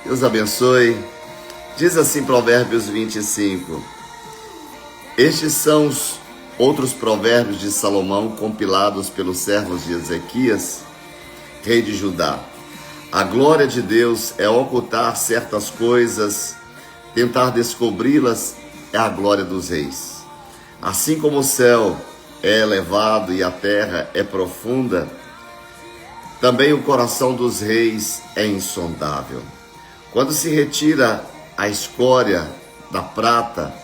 Deus abençoe. Diz assim Provérbios 25. Estes são os outros provérbios de Salomão compilados pelos servos de Ezequias, rei de Judá. A glória de Deus é ocultar certas coisas, tentar descobri-las é a glória dos reis. Assim como o céu é elevado e a terra é profunda, também o coração dos reis é insondável. Quando se retira a escória da prata,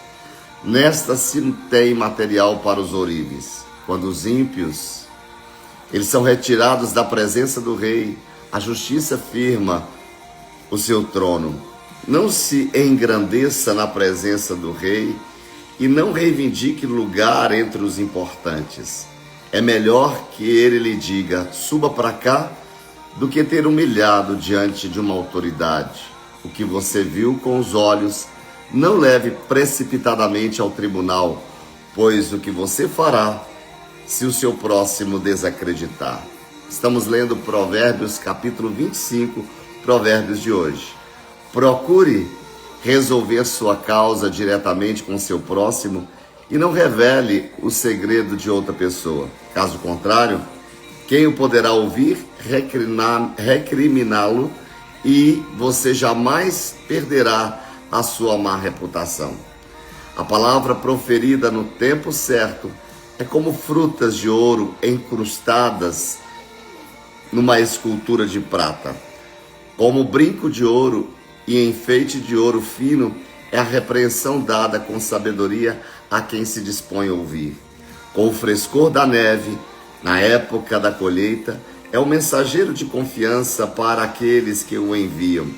nesta se tem material para os ourives. Quando os ímpios, eles são retirados da presença do rei, a justiça firma o seu trono. Não se engrandeça na presença do rei e não reivindique lugar entre os importantes. É melhor que ele lhe diga, suba para cá, do que ter humilhado diante de uma autoridade. O que você viu com os olhos, não leve precipitadamente ao tribunal, pois o que você fará se o seu próximo desacreditar? Estamos lendo Provérbios capítulo 25, Provérbios de hoje. Procure resolver sua causa diretamente com seu próximo e não revele o segredo de outra pessoa. Caso contrário, quem o poderá ouvir recriminá-lo e você jamais perderá a sua má reputação. A palavra proferida no tempo certo é como frutas de ouro encrustadas numa escultura de prata. Como brinco de ouro e enfeite de ouro fino é a repreensão dada com sabedoria a quem se dispõe a ouvir. Com o frescor da neve, na época da colheita, é o mensageiro de confiança para aqueles que o enviam.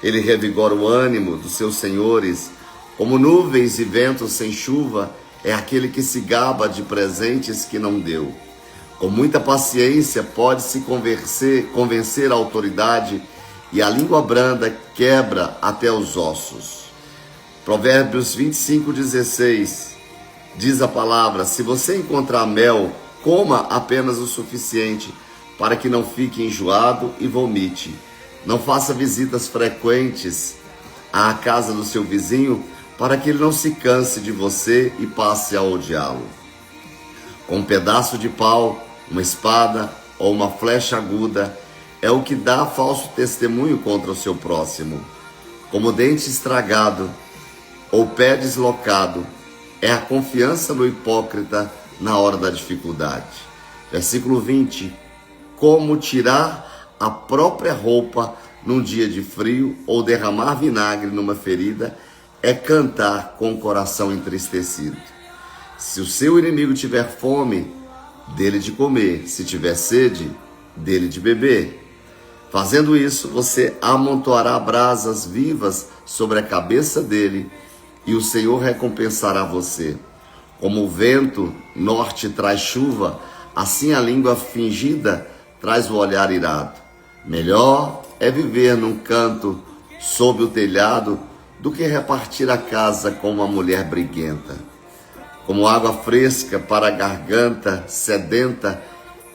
Ele revigora o ânimo dos seus senhores. Como nuvens e ventos sem chuva, é aquele que se gaba de presentes que não deu. Com muita paciência pode-se convencer a autoridade e a língua branda quebra até os ossos. Provérbios 25:16 diz a palavra, se você encontrar mel, coma apenas o suficiente para que não fique enjoado e vomite. Não faça visitas frequentes à casa do seu vizinho para que ele não se canse de você e passe a odiá-lo. Com um pedaço de pau, uma espada ou uma flecha aguda é o que dá falso testemunho contra o seu próximo. Como dente estragado ou pé deslocado é a confiança no hipócrita na hora da dificuldade. Versículo 20. Como tirar a própria roupa num dia de frio ou derramar vinagre numa ferida é cantar com o coração entristecido. Se o seu inimigo tiver fome, dele de comer. Se tiver sede, dele de beber. Fazendo isso, você amontoará brasas vivas sobre a cabeça dele e o Senhor recompensará você. Como o vento norte traz chuva, assim a língua fingida traz o olhar irado. Melhor é viver num canto sob o telhado do que repartir a casa com uma mulher briguenta. Como água fresca para a garganta sedenta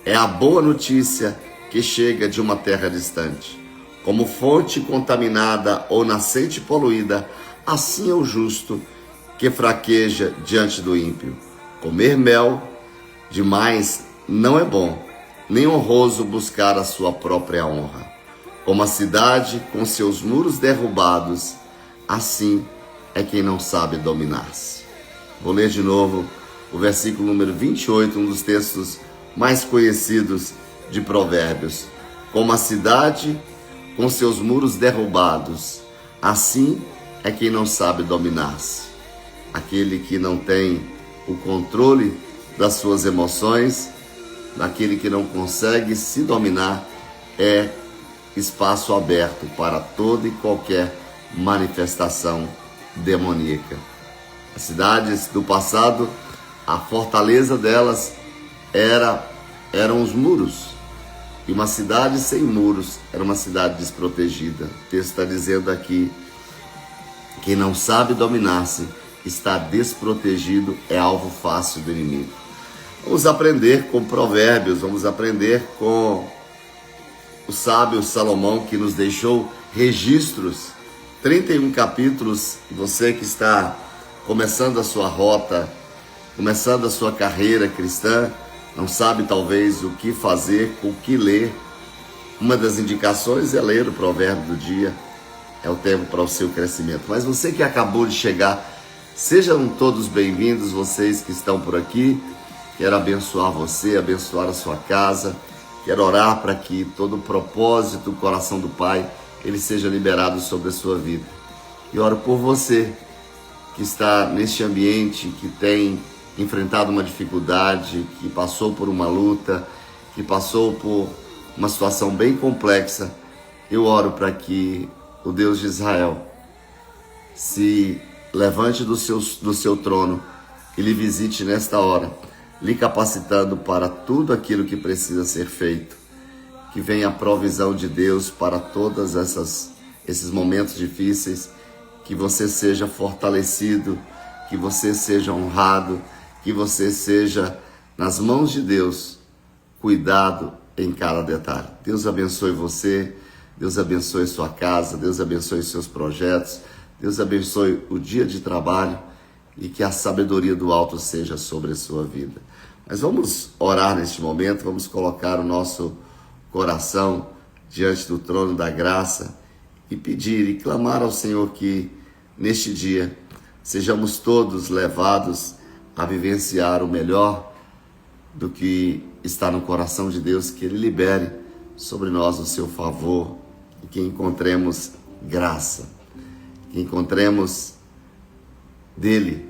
é a boa notícia que chega de uma terra distante. Como fonte contaminada ou nascente poluída, assim é o justo que fraqueja diante do ímpio. Comer mel demais não é bom, nem honroso buscar a sua própria honra. Como a cidade com seus muros derrubados, assim é quem não sabe dominar-se. Vou ler de novo o versículo número 28, um dos textos mais conhecidos de Provérbios. Como a cidade com seus muros derrubados, assim é quem não sabe dominar-se. Aquele que não tem o controle das suas emoções, aquele que não consegue se dominar, é espaço aberto para toda e qualquer manifestação demoníaca. As cidades do passado, a fortaleza delas eram os muros. E uma cidade sem muros era uma cidade desprotegida. O texto está dizendo aqui, quem não sabe dominar-se está desprotegido, é alvo fácil do inimigo. Vamos aprender com Provérbios, vamos aprender com o sábio Salomão, que nos deixou registros, 31 capítulos. Você que está começando a sua rota, começando a sua carreira cristã, não sabe talvez o que fazer, o que ler. Uma das indicações é ler o provérbio do dia, é o tempo para o seu crescimento. Mas você que acabou de chegar, sejam todos bem-vindos, vocês que estão por aqui. Quero abençoar você, abençoar a sua casa. Quero orar para que todo o propósito do coração do Pai, ele seja liberado sobre a sua vida. E oro por você que está neste ambiente, que tem enfrentado uma dificuldade, que passou por uma luta, que passou por uma situação bem complexa. Eu oro para que o Deus de Israel se levante do seu trono e lhe visite nesta hora, lhe capacitando para tudo aquilo que precisa ser feito. Que venha a provisão de Deus para todos esses momentos difíceis, que você seja fortalecido, que você seja honrado, que você seja, nas mãos de Deus, cuidado em cada detalhe. Deus abençoe você, Deus abençoe sua casa, Deus abençoe seus projetos, Deus abençoe o dia de trabalho e que a sabedoria do alto seja sobre a sua vida. Mas vamos orar neste momento, vamos colocar o nosso coração diante do trono da graça e pedir e clamar ao Senhor que neste dia sejamos todos levados a vivenciar o melhor do que está no coração de Deus, que Ele libere sobre nós o seu favor e que encontremos graça, que encontremos dele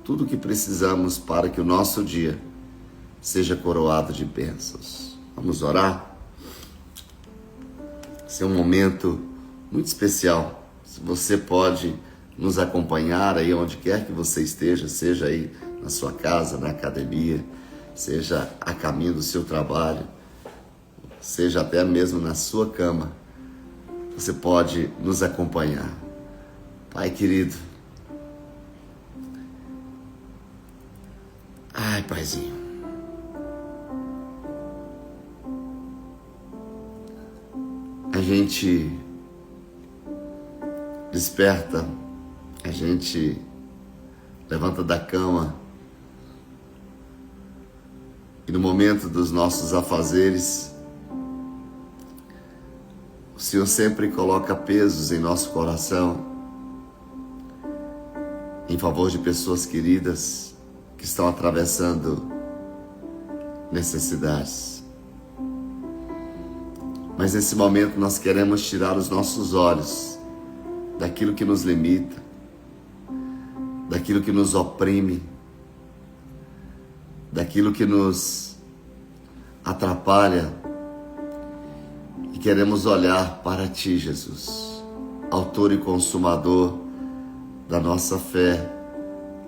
tudo o que precisamos para que o nosso dia seja coroado de bênçãos. Vamos orar? Esse é um momento muito especial. Se você pode nos acompanhar aí onde quer que você esteja, seja aí na sua casa, na academia, seja a caminho do seu trabalho, seja até mesmo na sua cama, você pode nos acompanhar. Pai querido, ai Paizinho, a gente desperta, a gente levanta da cama e no momento dos nossos afazeres, o Senhor sempre coloca pesos em nosso coração em favor de pessoas queridas que estão atravessando necessidades. Mas nesse momento nós queremos tirar os nossos olhos daquilo que nos limita, daquilo que nos oprime, daquilo que nos atrapalha e queremos olhar para Ti, Jesus, autor e consumador da nossa fé,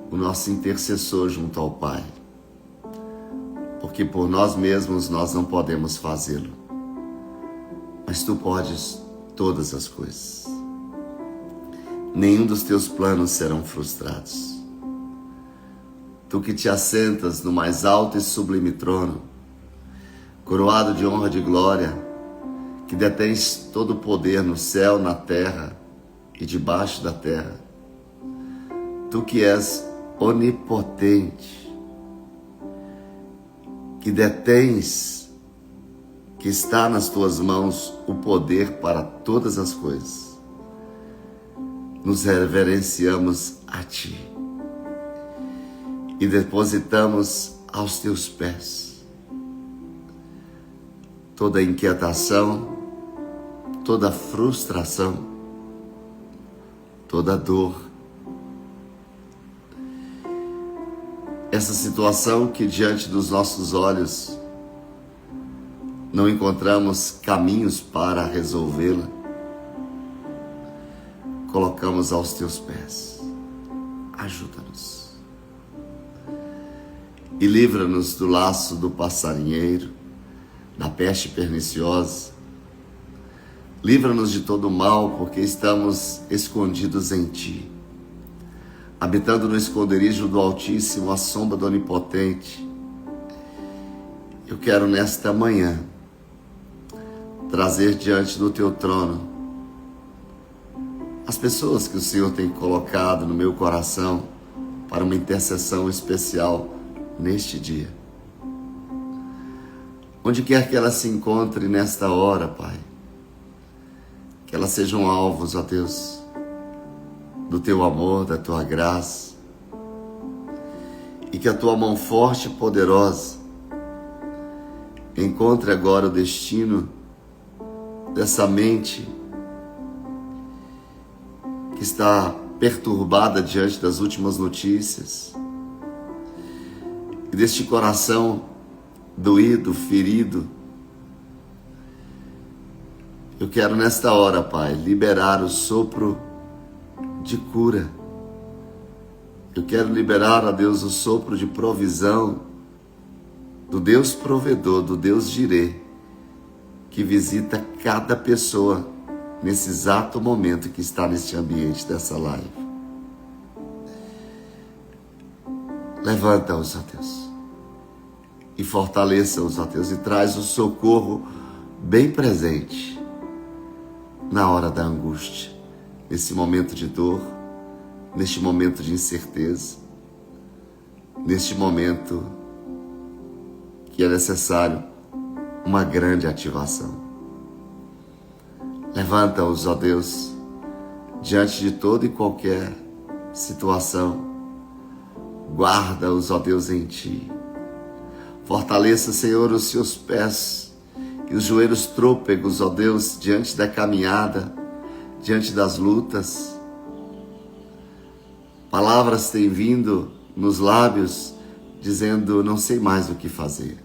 o nosso intercessor junto ao Pai, porque por nós mesmos nós não podemos fazê-lo, mas Tu podes todas as coisas. Nenhum dos Teus planos serão frustrados. Tu que te assentas no mais alto e sublime trono, coroado de honra e de glória, que detens todo o poder no céu, na terra e debaixo da terra. Tu que és onipotente, que detens, que está nas tuas mãos o poder para todas as coisas. Nos reverenciamos a Ti e depositamos aos Teus pés toda inquietação, toda frustração, toda dor. Essa situação que diante dos nossos olhos não encontramos caminhos para resolvê-la, colocamos aos Teus pés. Ajuda-nos e livra-nos do laço do passarinheiro, da peste perniciosa. Livra-nos de todo o mal, porque estamos escondidos em Ti, habitando no esconderijo do Altíssimo, à sombra do Onipotente. Eu quero nesta manhã trazer diante do Teu trono as pessoas que o Senhor tem colocado no meu coração para uma intercessão especial neste dia. Onde quer que ela se encontre nesta hora, Pai, que elas sejam alvos, ó Deus, do Teu amor, da Tua graça, e que a Tua mão forte e poderosa encontre agora o destino dessa mente que está perturbada diante das últimas notícias, e deste coração doído, ferido. Eu quero nesta hora, Pai, liberar o sopro de cura. Eu quero liberar, ó Deus, o sopro de provisão do Deus provedor, do Deus Jirê, que visita cada pessoa nesse exato momento que está neste ambiente dessa live. Levanta-os, ó Deus, e fortaleça-os, ó Deus, e traz o socorro bem presente na hora da angústia, nesse momento de dor, neste momento de incerteza, neste momento que é necessário uma grande ativação. Levanta-os, ó Deus, diante de toda e qualquer situação. Guarda-os, ó Deus, em Ti. Fortaleça, Senhor, os seus pés e os joelhos trôpegos, ó Deus, diante da caminhada, diante das lutas. Palavras têm vindo nos lábios dizendo: não sei mais o que fazer.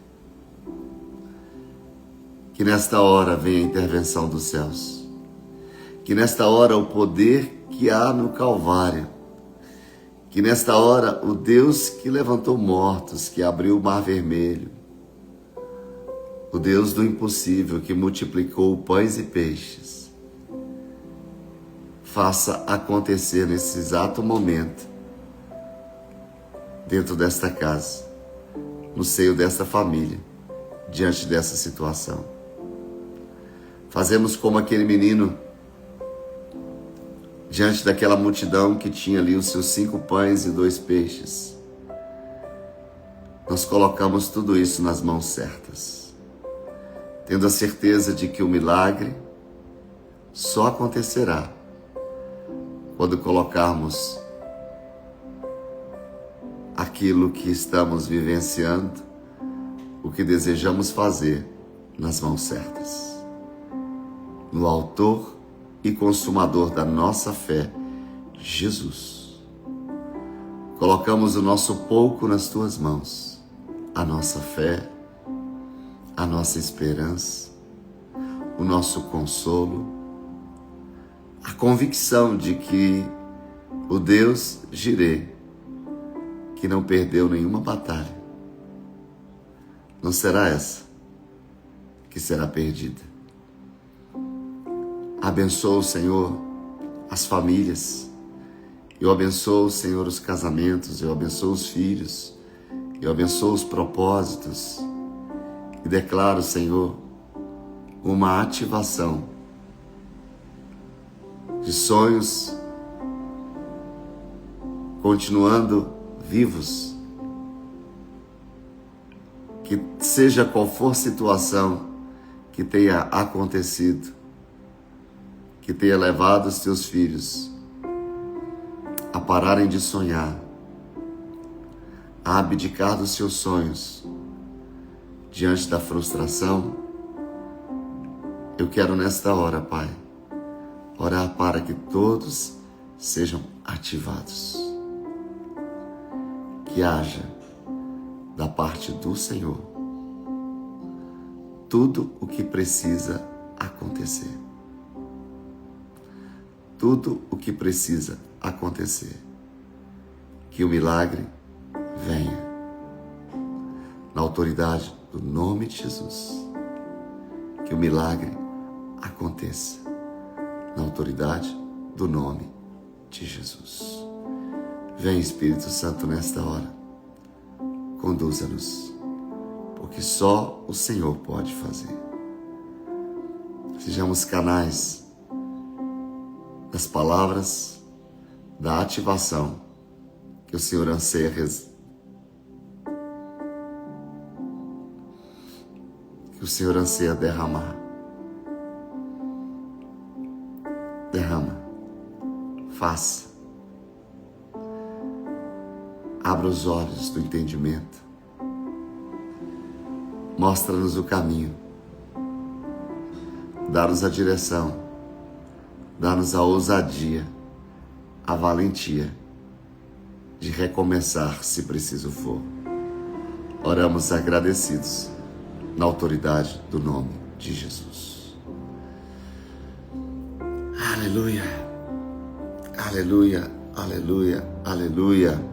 Que nesta hora venha a intervenção dos céus. Que nesta hora o poder que há no Calvário. Que nesta hora o Deus que levantou mortos, que abriu o mar vermelho, o Deus do impossível, que multiplicou pães e peixes, faça acontecer nesse exato momento, dentro desta casa, no seio desta família, diante dessa situação. Fazemos como aquele menino, diante daquela multidão que tinha ali os seus 5 pães e 2 peixes. Nós colocamos tudo isso nas mãos certas, tendo a certeza de que o milagre só acontecerá quando colocarmos aquilo que estamos vivenciando, o que desejamos fazer, nas mãos certas. No Autor e Consumador da nossa fé, Jesus. Colocamos o nosso pouco nas Tuas mãos, a nossa fé, a nossa esperança, o nosso consolo, a convicção de que o Deus Jirê, que não perdeu nenhuma batalha, não será essa que será perdida. Abençoa, Senhor, as famílias. Eu abençoo, Senhor, os casamentos. Eu abençoo os filhos. Eu abençoo os propósitos. E declaro, Senhor, uma ativação de sonhos continuando vivos. Que seja qual for a situação que tenha acontecido, que tenha levado os Teus filhos a pararem de sonhar, a abdicar dos seus sonhos diante da frustração, eu quero nesta hora, Pai, orar para que todos sejam ativados. Que haja da parte do Senhor tudo o que precisa acontecer. Tudo o que precisa acontecer. Que o milagre venha. Na autoridade do nome de Jesus. Que o milagre aconteça. Na autoridade do nome de Jesus. Vem, Espírito Santo, nesta hora. Conduza-nos. Porque só o Senhor pode fazer. Sejamos canais das palavras, da ativação que o Senhor anseia derramar. Derrama, faça, abra os olhos do entendimento, mostra-nos o caminho, dá-nos a direção, dá-nos a ousadia, a valentia de recomeçar se preciso for. Oramos agradecidos na autoridade do nome de Jesus. Aleluia, aleluia, aleluia, aleluia.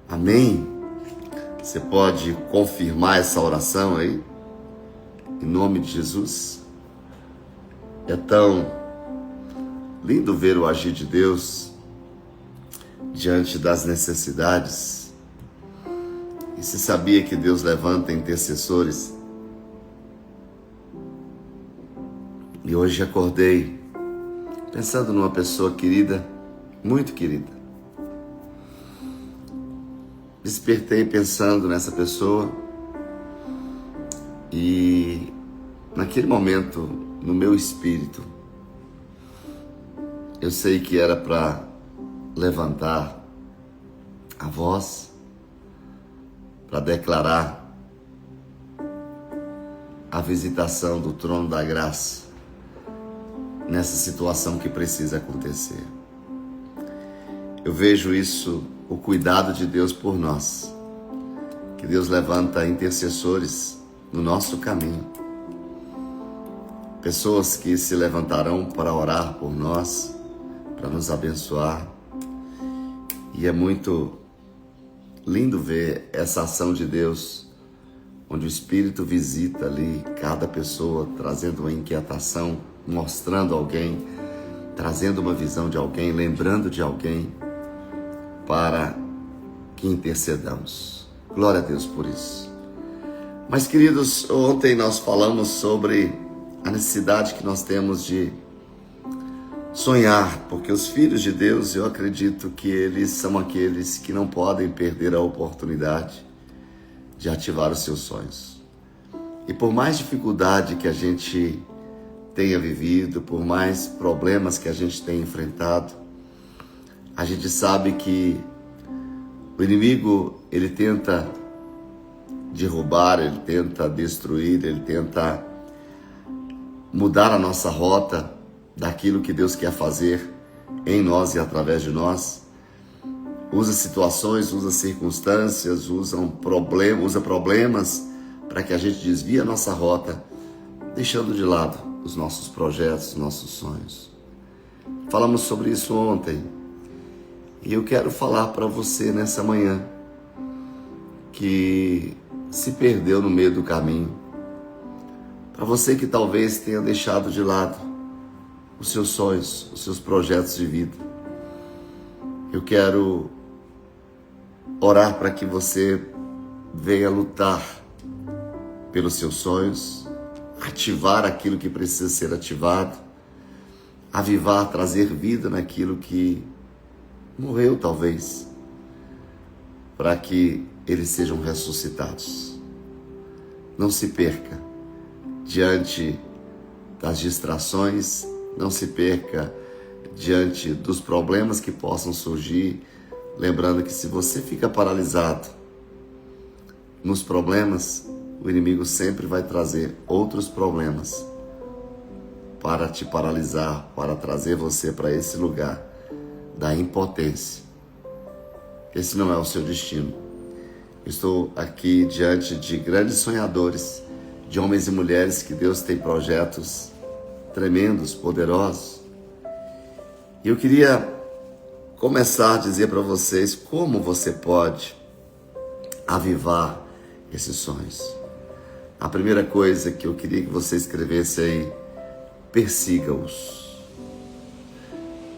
Amém? Você pode confirmar essa oração aí? Em nome de Jesus. É tão lindo ver o agir de Deus diante das necessidades. E você sabia que Deus levanta intercessores? E hoje acordei pensando numa pessoa querida, muito querida. Despertei pensando nessa pessoa e naquele momento, no meu espírito, eu sei que era para levantar a voz, para declarar a visitação do trono da graça nessa situação que precisa acontecer. Eu vejo isso, o cuidado de Deus por nós, que Deus levanta intercessores no nosso caminho, pessoas que se levantarão para orar por nós, para nos abençoar. E é muito lindo ver essa ação de Deus, onde o Espírito visita ali cada pessoa, trazendo uma inquietação, mostrando alguém, trazendo uma visão de alguém, lembrando de alguém, para que intercedamos. Glória a Deus por isso. Mas, queridos, ontem nós falamos sobre a necessidade que nós temos de sonhar, porque os filhos de Deus, eu acredito que eles são aqueles que não podem perder a oportunidade de ativar os seus sonhos. E por mais dificuldade que a gente tenha vivido, por mais problemas que a gente tenha enfrentado, a gente sabe que o inimigo, ele tenta derrubar, ele tenta destruir, ele tenta mudar a nossa rota daquilo que Deus quer fazer em nós e através de nós. Usa situações, usa circunstâncias, usa problemas para que a gente desvie a nossa rota, deixando de lado os nossos projetos, os nossos sonhos. Falamos sobre isso ontem. E eu quero falar para você nessa manhã que se perdeu no meio do caminho. Para você que talvez tenha deixado de lado os seus sonhos, os seus projetos de vida. Eu quero orar para que você venha lutar pelos seus sonhos, ativar aquilo que precisa ser ativado, avivar, trazer vida naquilo que morreu talvez, para que eles sejam ressuscitados. Não se perca diante das distrações, não se perca diante dos problemas que possam surgir, lembrando que se você fica paralisado nos problemas, o inimigo sempre vai trazer outros problemas para te paralisar, para trazer você para esse lugar da impotência. Esse não é o seu destino. Eu estou aqui diante de grandes sonhadores, de homens e mulheres que Deus tem projetos tremendos, poderosos. E eu queria começar a dizer para vocês como você pode avivar esses sonhos. A primeira coisa que eu queria que você escrevesse aí: persiga-os.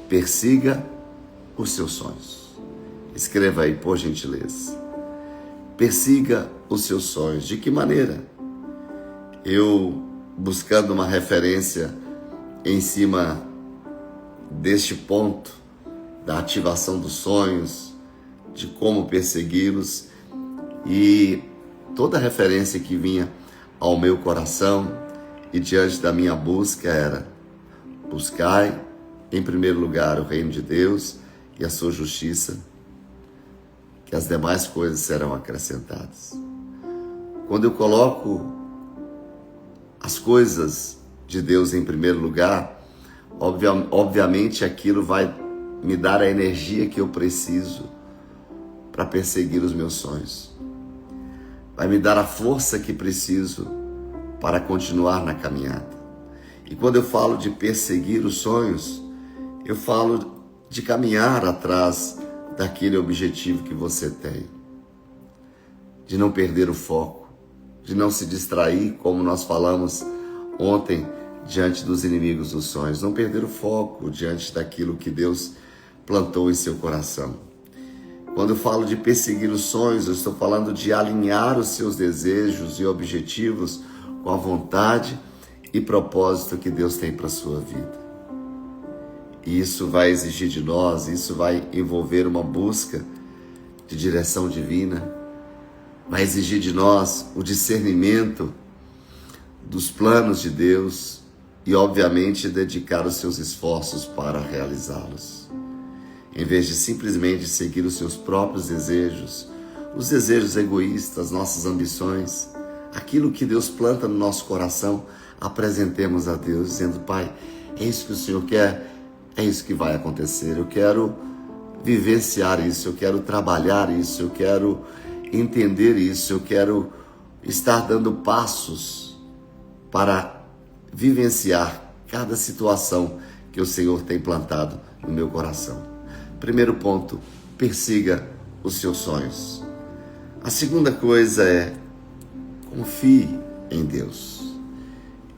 Persiga os seus sonhos. Escreva aí, por gentileza. Persiga os seus sonhos. De que maneira? Eu, buscando uma referência em cima deste ponto da ativação dos sonhos, de como persegui-los, e toda referência que vinha ao meu coração e diante da minha busca era: buscai em primeiro lugar o reino de Deus e a sua justiça, que as demais coisas serão acrescentadas. Quando eu coloco as coisas de Deus em primeiro lugar, obviamente aquilo vai me dar a energia que eu preciso para perseguir os meus sonhos. Vai me dar a força que preciso para continuar na caminhada. E quando eu falo de perseguir os sonhos, eu falo de caminhar atrás daquele objetivo que você tem. De não perder o foco, de não se distrair, como nós falamos ontem, diante dos inimigos dos sonhos. Não perder o foco diante daquilo que Deus plantou em seu coração. Quando eu falo de perseguir os sonhos, eu estou falando de alinhar os seus desejos e objetivos com a vontade e propósito que Deus tem para a sua vida. E isso vai exigir de nós, isso vai envolver uma busca de direção divina, vai exigir de nós o discernimento dos planos de Deus e, obviamente, dedicar os seus esforços para realizá-los. Em vez de simplesmente seguir os seus próprios desejos, os desejos egoístas, nossas ambições, aquilo que Deus planta no nosso coração, apresentemos a Deus, dizendo: Pai, é isso que o Senhor quer, é isso que vai acontecer. Eu quero vivenciar isso, eu quero trabalhar isso, eu quero entender isso, eu quero estar dando passos para vivenciar cada situação que o Senhor tem plantado no meu coração. Primeiro ponto, persiga os seus sonhos. A segunda coisa é: confie em Deus.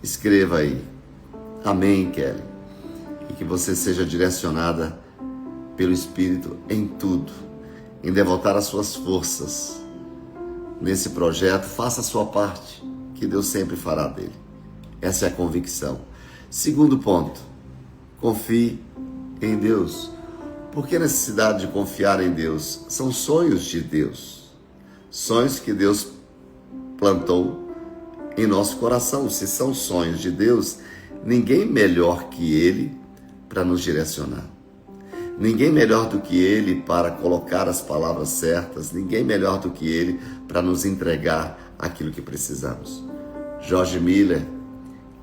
Escreva aí, amém, Kelly, e que você seja direcionada pelo Espírito em tudo, em devotar as suas forças nesse projeto. Faça a sua parte, que Deus sempre fará dele. Essa é a convicção. Segundo ponto, confie em Deus. Por que a necessidade de confiar em Deus? São sonhos de Deus, sonhos que Deus plantou em nosso coração. Se são sonhos de Deus, ninguém melhor que Ele para nos direcionar. Ninguém melhor do que Ele para colocar as palavras certas, ninguém melhor do que Ele para nos entregar aquilo que precisamos. George Miller,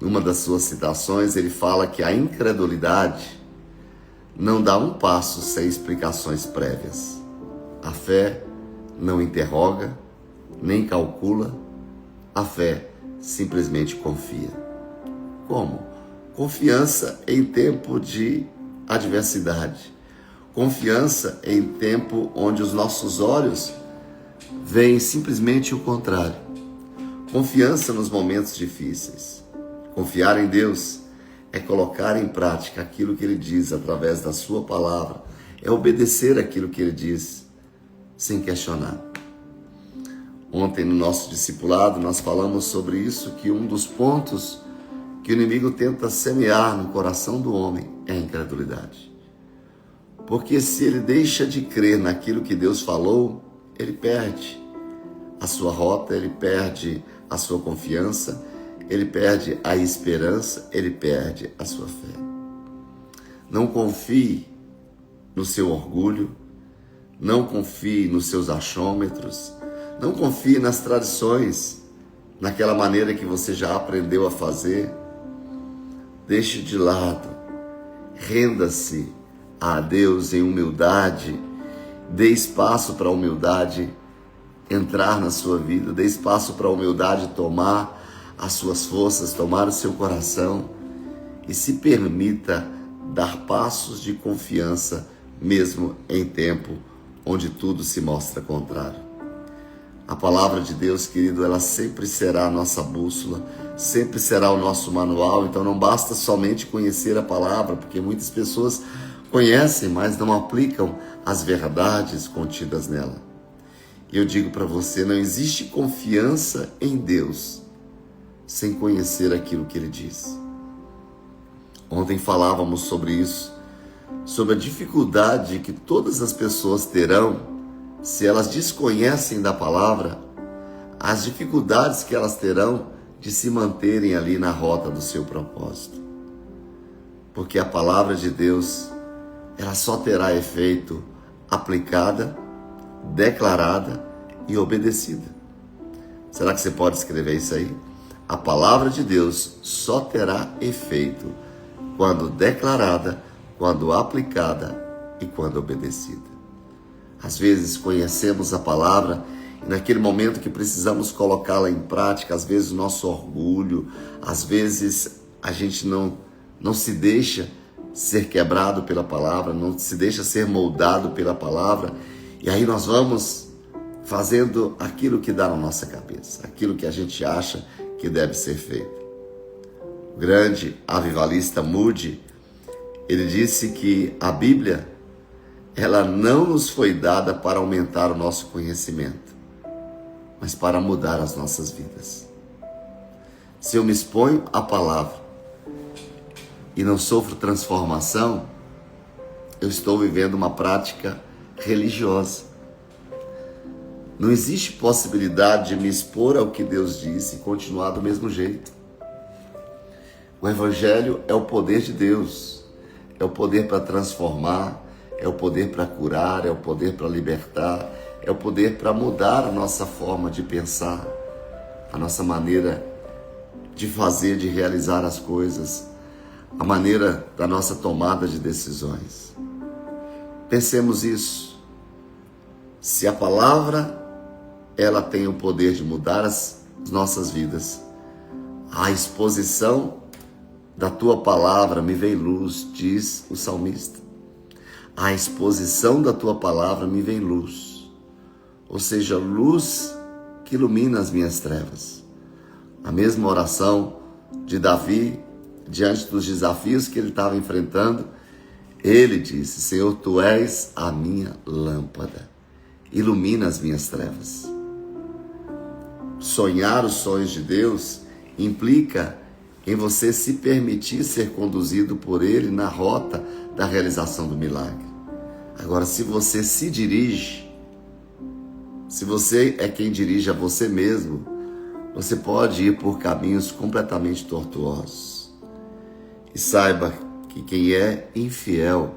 em uma das suas citações, ele fala que a incredulidade não dá um passo sem explicações prévias. A fé não interroga, nem calcula, a fé simplesmente confia. Como? Confiança em tempo de adversidade. Confiança em tempo onde os nossos olhos veem simplesmente o contrário. Confiança nos momentos difíceis. Confiar em Deus é colocar em prática aquilo que Ele diz através da sua palavra. É obedecer aquilo que Ele diz sem questionar. Ontem no nosso discipulado nós falamos sobre isso, que um dos pontos que o inimigo tenta semear no coração do homem é a incredulidade. Porque se ele deixa de crer naquilo que Deus falou, ele perde a sua rota, ele perde a sua confiança, ele perde a esperança, ele perde a sua fé. Não confie no seu orgulho, não confie nos seus achômetros, não confie nas tradições, naquela maneira que você já aprendeu a fazer. Deixe de lado, renda-se a Deus em humildade, dê espaço para a humildade entrar na sua vida, dê espaço para a humildade tomar as suas forças, tomar o seu coração e se permita dar passos de confiança mesmo em tempo onde tudo se mostra contrário. A palavra de Deus, querido, ela sempre será a nossa bússola, sempre será o nosso manual. Então não basta somente conhecer a palavra, porque muitas pessoas conhecem, mas não aplicam as verdades contidas nela. E eu digo para você, não existe confiança em Deus sem conhecer aquilo que Ele diz. Ontem falávamos sobre isso, sobre a dificuldade que todas as pessoas terão se elas desconhecem da palavra, as dificuldades que elas terão de se manterem ali na rota do seu propósito. Porque a palavra de Deus, ela só terá efeito aplicada, declarada e obedecida. Será que você pode escrever isso aí? A palavra de Deus só terá efeito quando declarada, quando aplicada e quando obedecida. Às vezes conhecemos a palavra e naquele momento que precisamos colocá-la em prática, às vezes o nosso orgulho, às vezes a gente não se deixa ser quebrado pela palavra, não se deixa ser moldado pela palavra, e aí nós vamos fazendo aquilo que dá na nossa cabeça, aquilo que a gente acha que deve ser feito. O grande avivalista Moody, ele disse que a Bíblia, ela não nos foi dada para aumentar o nosso conhecimento, mas para mudar as nossas vidas. Se eu me exponho à palavra e não sofro transformação, eu estou vivendo uma prática religiosa. Não existe possibilidade de me expor ao que Deus disse e continuar do mesmo jeito. O Evangelho é o poder de Deus, é o poder para transformar, é o poder para curar, é o poder para libertar, é o poder para mudar a nossa forma de pensar, a nossa maneira de fazer, de realizar as coisas, a maneira da nossa tomada de decisões. Pensemos isso. Se a palavra, ela tem o poder de mudar as nossas vidas, a exposição da tua palavra me vem luz, diz o salmista. A exposição da tua palavra me vem luz, ou seja, luz que ilumina as minhas trevas. A mesma oração de Davi, diante dos desafios que ele estava enfrentando, ele disse: Senhor, tu és a minha lâmpada, ilumina as minhas trevas. Sonhar os sonhos de Deus implica em você se permitir ser conduzido por Ele na rota da realização do milagre. Agora, se você se dirige, se você é quem dirige a você mesmo, você pode ir por caminhos completamente tortuosos. E saiba que quem é infiel,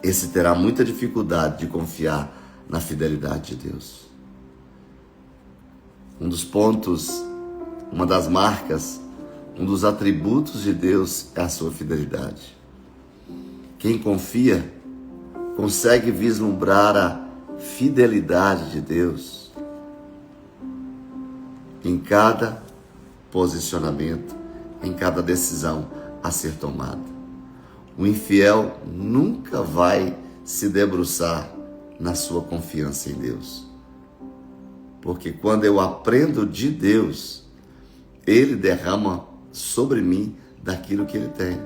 esse terá muita dificuldade de confiar na fidelidade de Deus. Um dos pontos, uma das marcas, um dos atributos de Deus é a sua fidelidade. Quem confia consegue vislumbrar a fidelidade de Deus em cada posicionamento, em cada decisão a ser tomada. O infiel nunca vai se debruçar na sua confiança em Deus. Porque quando eu aprendo de Deus, Ele derrama sobre mim daquilo que Ele tem,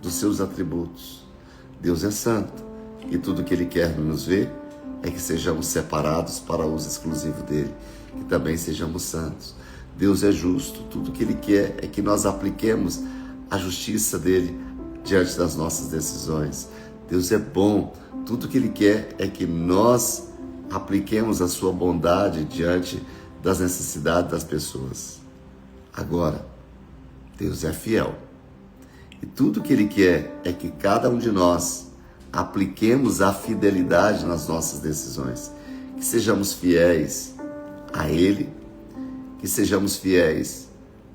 dos seus atributos. Deus é santo e tudo que Ele quer nos ver é que sejamos separados para uso exclusivo dEle, que também sejamos santos. Deus é justo, tudo que Ele quer é que nós apliquemos a justiça dEle diante das nossas decisões. Deus é bom, tudo que Ele quer é que nós apliquemos a sua bondade diante das necessidades das pessoas. Agora, Deus é fiel. E tudo que Ele quer é que cada um de nós apliquemos a fidelidade nas nossas decisões. Que sejamos fiéis a Ele, que sejamos fiéis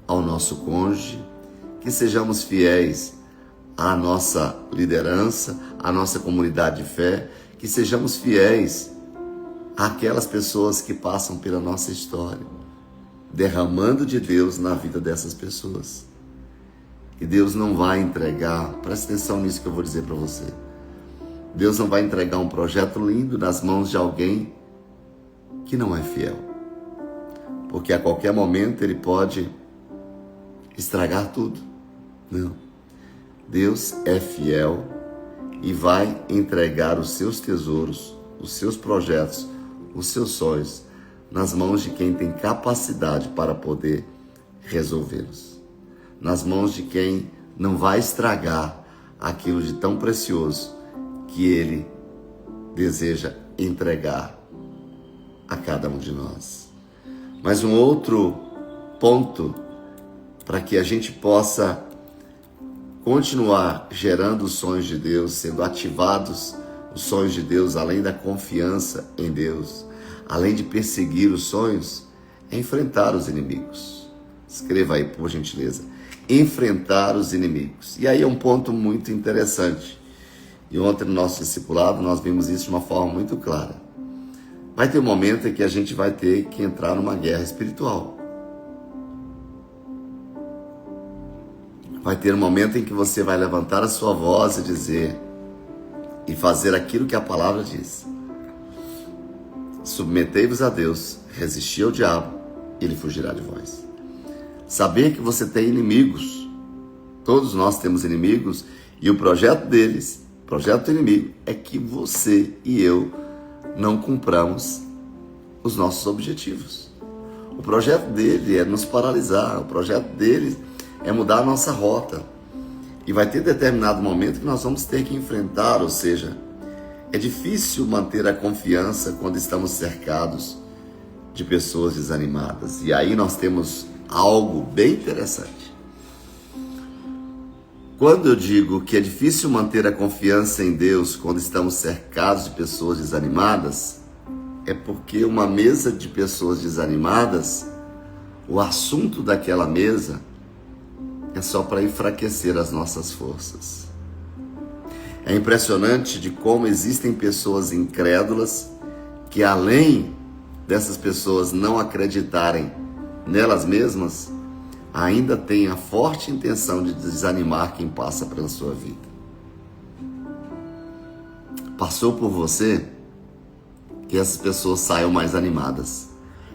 ao nosso cônjuge, que sejamos fiéis à nossa liderança, à nossa comunidade de fé, que sejamos fiéis àquelas pessoas que passam pela nossa história, derramando de Deus na vida dessas pessoas. E Deus não vai entregar, presta atenção nisso que eu vou dizer para você, Deus não vai entregar um projeto lindo nas mãos de alguém que não é fiel, porque a qualquer momento ele pode estragar tudo. Não, Deus é fiel e vai entregar os seus tesouros, os seus projetos, os seus sonhos nas mãos de quem tem capacidade para poder resolvê-los, nas mãos de quem não vai estragar aquilo de tão precioso que Ele deseja entregar a cada um de nós. Mas um outro ponto para que a gente possa continuar gerando os sonhos de Deus, sendo ativados os sonhos de Deus, além da confiança em Deus, além de perseguir os sonhos, é enfrentar os inimigos. Escreva aí, por gentileza. Enfrentar os inimigos. E aí é um ponto muito interessante. E ontem no nosso discipulado nós vimos isso de uma forma muito clara. Vai ter um momento em que a gente vai ter que entrar numa guerra espiritual. Vai ter um momento em que você vai levantar a sua voz e dizer e fazer aquilo que a palavra diz. Submetei-vos a Deus, resisti ao diabo, e ele fugirá de vós. Saber que você tem inimigos. Todos nós temos inimigos e o projeto deles, o projeto do inimigo, é que você e eu não cumpramos os nossos objetivos. O projeto dele é nos paralisar, o projeto dele é mudar a nossa rota. E vai ter determinado momento que nós vamos ter que enfrentar, ou seja, é difícil manter a confiança quando estamos cercados de pessoas desanimadas. E aí nós temos algo bem interessante. Quando eu digo que é difícil manter a confiança em Deus quando estamos cercados de pessoas desanimadas, é porque uma mesa de pessoas desanimadas, o assunto daquela mesa é só para enfraquecer as nossas forças. É impressionante de como existem pessoas incrédulas que, além dessas pessoas não acreditarem nelas mesmas, ainda têm a forte intenção de desanimar quem passa pela sua vida. Passou por você que essas pessoas saiam mais animadas.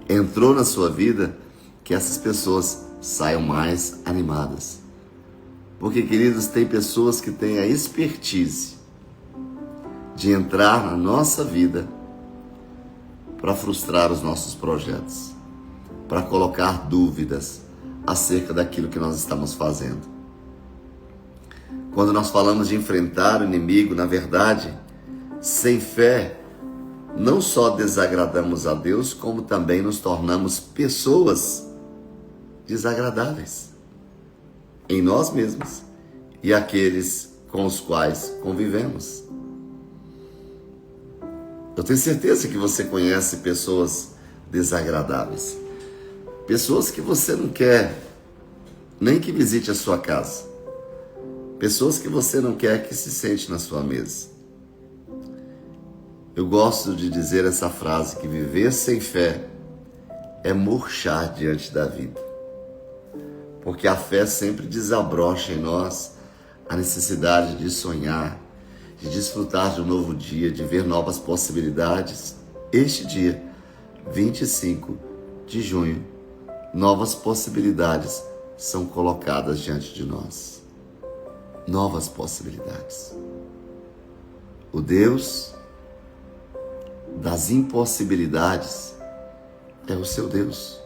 Entrou na sua vida que essas pessoas saiam mais animadas. Porque, queridos, tem pessoas que têm a expertise de entrar na nossa vida para frustrar os nossos projetos, para colocar dúvidas acerca daquilo que nós estamos fazendo. Quando nós falamos de enfrentar o inimigo, na verdade, sem fé, não só desagradamos a Deus, como também nos tornamos pessoas desagradáveis em nós mesmos e aqueles com os quais convivemos. Eu tenho certeza que você conhece pessoas desagradáveis, pessoas que você não quer nem que visite a sua casa, pessoas que você não quer que se sente na sua mesa. Eu gosto de dizer essa frase, que viver sem fé é murchar diante da vida. Porque a fé sempre desabrocha em nós a necessidade de sonhar, de desfrutar de um novo dia, de ver novas possibilidades. Este dia, 25 de junho, novas possibilidades são colocadas diante de nós. Novas possibilidades. O Deus das impossibilidades é o seu Deus.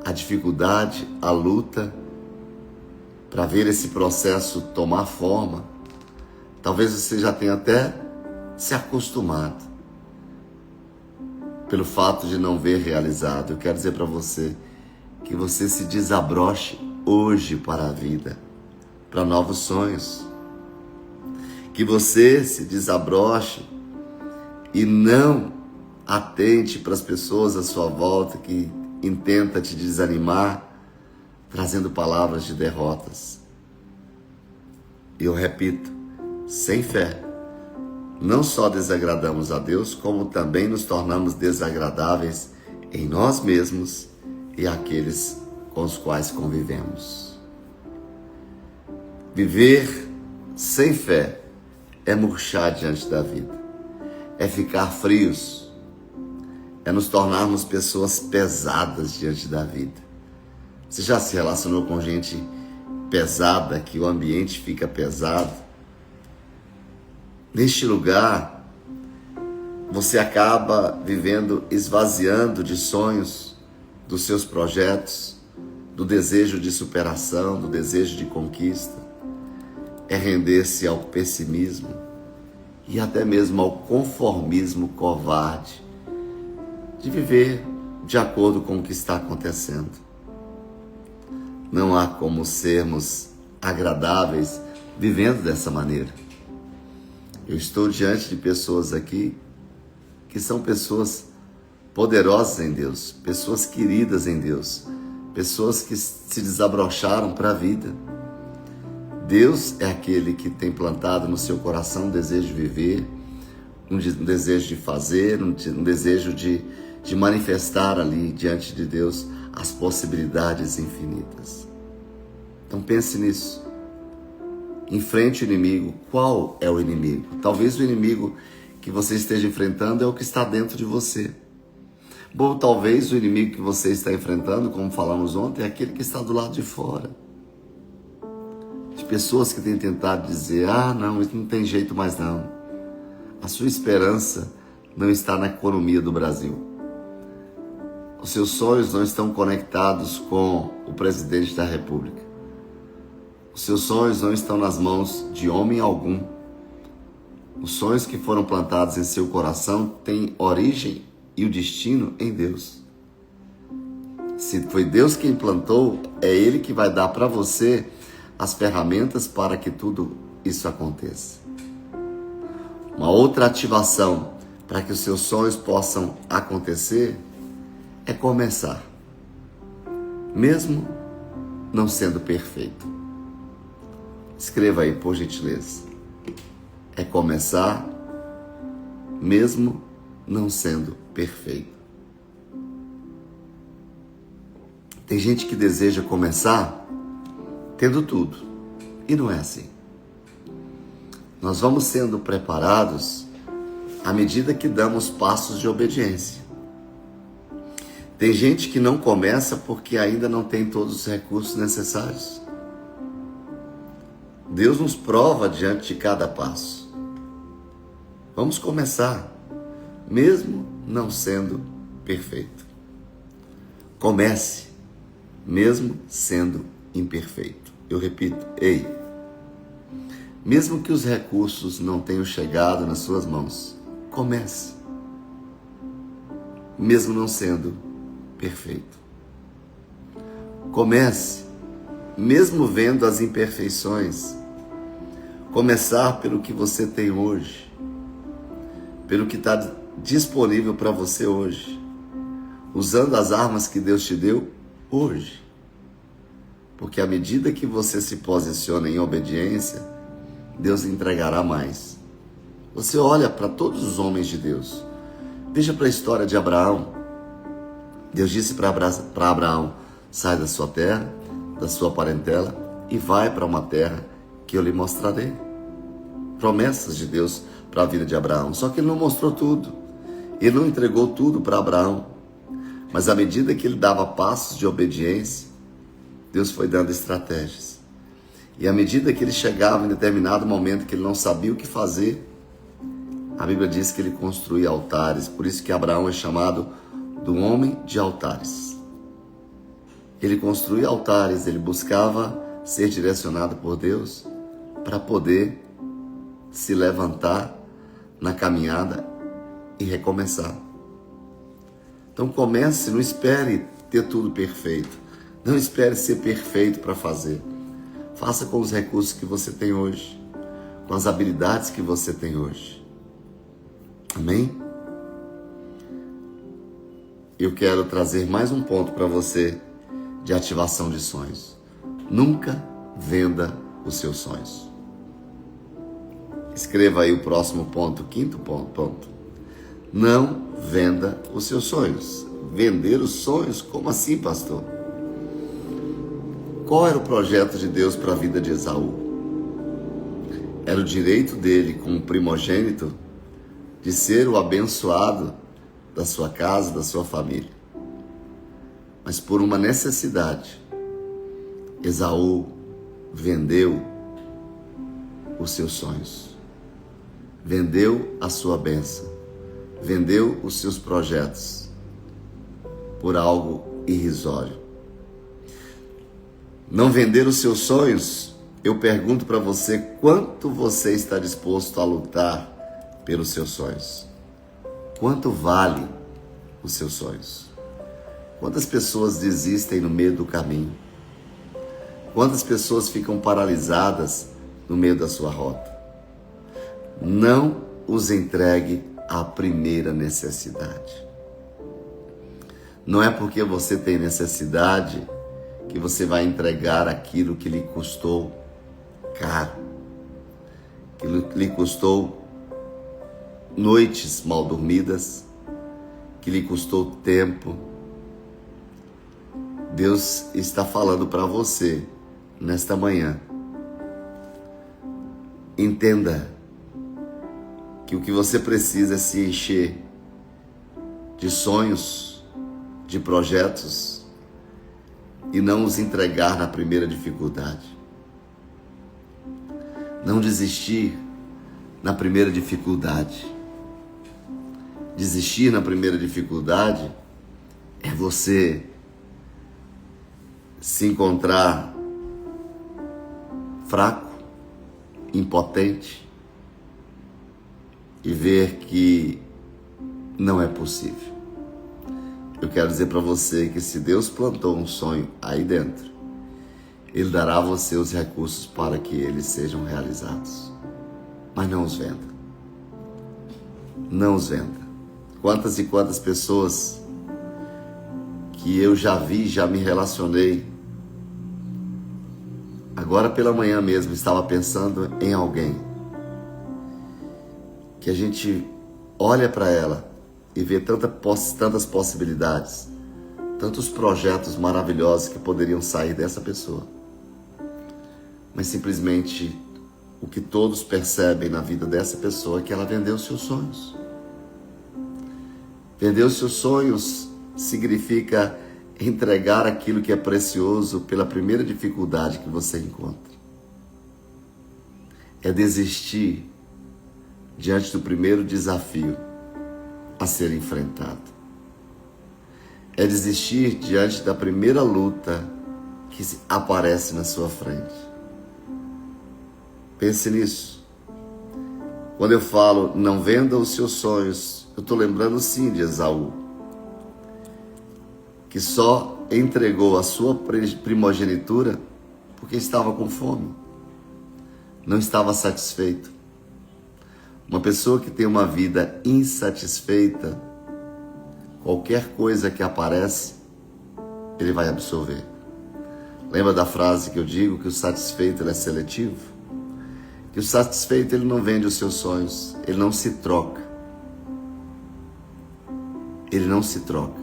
A dificuldade, a luta para ver esse processo tomar forma, talvez você já tenha até se acostumado pelo fato de não ver realizado. Eu quero dizer para você que você se desabroche hoje para a vida, para novos sonhos. Que você se desabroche e não atente para as pessoas à sua volta que intenta te desanimar, trazendo palavras de derrotas. E eu repito, sem fé, não só desagradamos a Deus, como também nos tornamos desagradáveis em nós mesmos e aqueles com os quais convivemos. Viver sem fé é murchar diante da vida, é ficar frios, é nos tornarmos pessoas pesadas diante da vida. Você já se relacionou com gente pesada, que o ambiente fica pesado? Neste lugar, você acaba vivendo, esvaziando de sonhos, dos seus projetos, do desejo de superação, do desejo de conquista, é render-se ao pessimismo e até mesmo ao conformismo covarde de viver de acordo com o que está acontecendo. Não há como sermos agradáveis vivendo dessa maneira. Eu estou diante de pessoas aqui que são pessoas poderosas em Deus, pessoas queridas em Deus, pessoas que se desabrocharam para a vida. Deus é aquele que tem plantado no seu coração um desejo de viver, um desejo de fazer, um desejo de manifestar ali diante de Deus as possibilidades infinitas. Então pense nisso. Enfrente o inimigo. Qual é o inimigo? Talvez o inimigo que você esteja enfrentando é o que está dentro de você. Bom, talvez o inimigo que você está enfrentando, como falamos ontem, é aquele que está do lado de fora. De pessoas que têm tentado dizer, não, isso não tem jeito mais não. A sua esperança não está na economia do Brasil. Os seus sonhos não estão conectados com o presidente da República. Os seus sonhos não estão nas mãos de homem algum. Os sonhos que foram plantados em seu coração têm origem e o destino em Deus. Se foi Deus quem plantou, é Ele que vai dar para você as ferramentas para que tudo isso aconteça. Uma outra ativação para que os seus sonhos possam acontecer é começar, mesmo não sendo perfeito. Escreva aí, por gentileza. É começar, mesmo não sendo perfeito. Tem gente que deseja começar tendo tudo, e não é assim. Nós vamos sendo preparados à medida que damos passos de obediência. Tem gente que não começa porque ainda não tem todos os recursos necessários. Deus nos prova diante de cada passo. Vamos começar, mesmo não sendo perfeito. Comece, mesmo sendo imperfeito. Eu repito, mesmo que os recursos não tenham chegado nas suas mãos, comece, mesmo não sendo perfeito. Comece, mesmo vendo as imperfeições. Começar pelo que você tem hoje, pelo que está disponível para você hoje, usando as armas que Deus te deu hoje. Porque à medida que você se posiciona em obediência, Deus lhe entregará mais. Você olha para todos os homens de Deus. Veja para a história de Abraão. Deus disse para Abraão, sai da sua terra, da sua parentela e vai para uma terra que eu lhe mostrarei. Promessas de Deus para a vida de Abraão. Só que ele não mostrou tudo. Ele não entregou tudo para Abraão. Mas à medida que ele dava passos de obediência, Deus foi dando estratégias. E à medida que ele chegava em determinado momento que ele não sabia o que fazer, a Bíblia diz que ele construía altares. Por isso que Abraão é chamado do homem de altares. Ele construía altares, ele buscava ser direcionado por Deus para poder se levantar na caminhada e recomeçar. Então comece, não espere ter tudo perfeito. Não espere ser perfeito para fazer. Faça com os recursos que você tem hoje, com as habilidades que você tem hoje. Amém? Eu quero trazer mais um ponto para você de ativação de sonhos. Nunca venda os seus sonhos. Escreva aí o próximo ponto, quinto ponto. Não venda os seus sonhos. Vender os sonhos? Como assim, pastor? Qual era o projeto de Deus para a vida de Esaú? Era o direito dele, como primogênito, de ser o abençoado da sua casa, da sua família. Mas por uma necessidade, Esaú vendeu os seus sonhos, vendeu a sua bênção, vendeu os seus projetos por algo irrisório. Não vender os seus sonhos? Eu pergunto para você, quanto você está disposto a lutar pelos seus sonhos? Quanto vale os seus sonhos? Quantas pessoas desistem no meio do caminho? Quantas pessoas ficam paralisadas no meio da sua rota? Não os entregue à primeira necessidade. Não é porque você tem necessidade que você vai entregar aquilo que lhe custou caro, que lhe custou noites mal dormidas, que lhe custou tempo. Deus está falando para você nesta manhã. Entenda que o que você precisa é se encher de sonhos, de projetos, e não os entregar na primeira dificuldade. Não desistir na primeira dificuldade. Desistir na primeira dificuldade é você se encontrar fraco, impotente e ver que não é possível. Eu quero dizer para você que se Deus plantou um sonho aí dentro, Ele dará a você os recursos para que eles sejam realizados. Mas não os venda. Não os venda. Quantas e quantas pessoas que eu já vi, já me relacionei. Agora pela manhã mesmo estava pensando em alguém que a gente olha para ela e vê tantas possibilidades, tantos projetos maravilhosos que poderiam sair dessa pessoa. Mas simplesmente o que todos percebem na vida dessa pessoa é que ela vendeu seus sonhos. Vender os seus sonhos significa entregar aquilo que é precioso pela primeira dificuldade que você encontra. É desistir diante do primeiro desafio a ser enfrentado. É desistir diante da primeira luta que aparece na sua frente. Pense nisso. Quando eu falo não venda os seus sonhos, eu estou lembrando sim de Esaú, que só entregou a sua primogenitura porque estava com fome, não estava satisfeito. Uma pessoa que tem uma vida insatisfeita, qualquer coisa que aparece, ele vai absorver. Lembra da frase que eu digo que o satisfeito ele é seletivo? Que o satisfeito ele não vende os seus sonhos, ele não se troca. Ele não se troca.